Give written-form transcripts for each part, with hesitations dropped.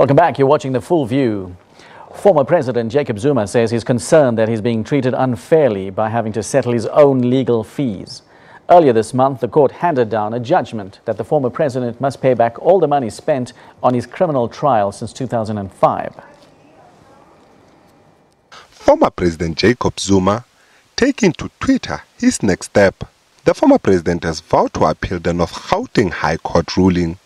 Welcome back. You're watching The Full View. Former President Jacob Zuma says he's concerned that he's being treated unfairly by having to settle his own legal fees. Earlier this month, the court handed down a judgment that the former president must pay back all the money spent on his criminal trial since 2005. Former President Jacob Zuma taking to Twitter his next step. The former president has vowed to appeal the North Gauteng High Court ruling,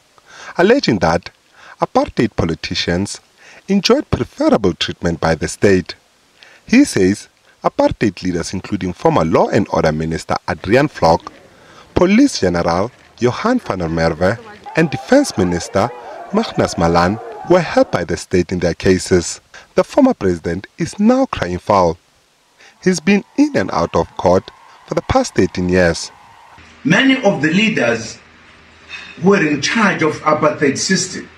alleging that apartheid politicians enjoyed preferable treatment by the state. He says apartheid leaders, including former Law and Order Minister Adrian Vlok, Police General Johan van der Merwe, and Defense Minister Magnus Malan, were helped by the state in their cases. The former president is now crying foul. He's been in and out of court for the past 18 years. Many of the leaders who were in charge of apartheid system,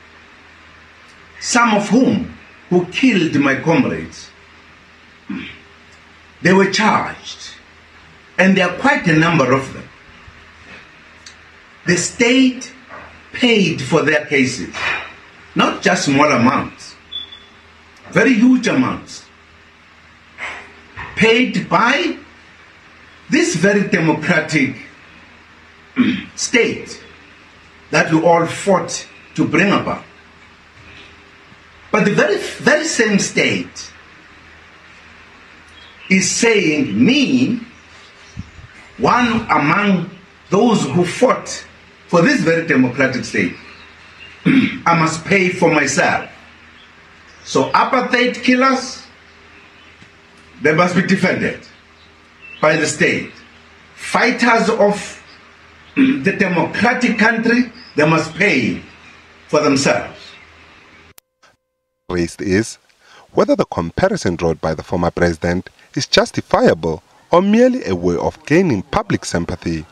some of whom who killed my comrades, they were charged, and there are quite a number of them. The state paid for their cases, not just small amounts, very huge amounts, paid by this very democratic state that we all fought to bring about. But the very same state is saying, me, one among those who fought for this very democratic state, I must pay for myself. So apartheid killers, they must be defended by the state. Fighters of the democratic country, they must pay for themselves. Raised is whether the comparison drawn by the former president is justifiable or merely a way of gaining public sympathy.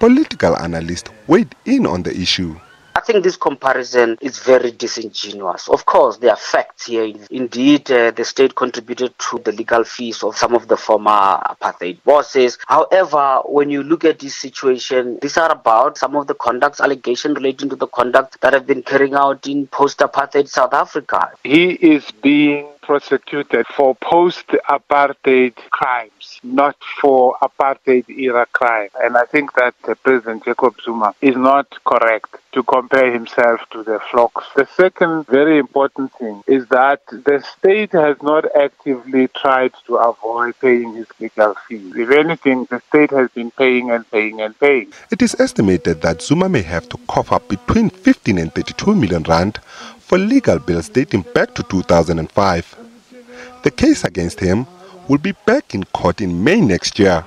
Political analysts weighed in on the issue. I think this comparison is very disingenuous. Of course, there are facts here. Indeed, the state contributed to the legal fees of some of the former apartheid bosses. However, when you look at this situation, these are about some of the conduct allegations relating to the conduct that have been carrying out in post-apartheid South Africa. He is being prosecuted for post-apartheid crimes, not for apartheid-era crime. And I think that President Jacob Zuma is not correct to compare himself to the flocks. The second very important thing is that the state has not actively tried to avoid paying his legal fees. If anything, the state has been paying and paying and paying. It is estimated that Zuma may have to cough up between 15 and 32 million rand for legal bills dating back to 2005. The case against him will be back in court in May next year.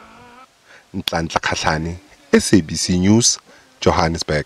SABC News, Johannesburg.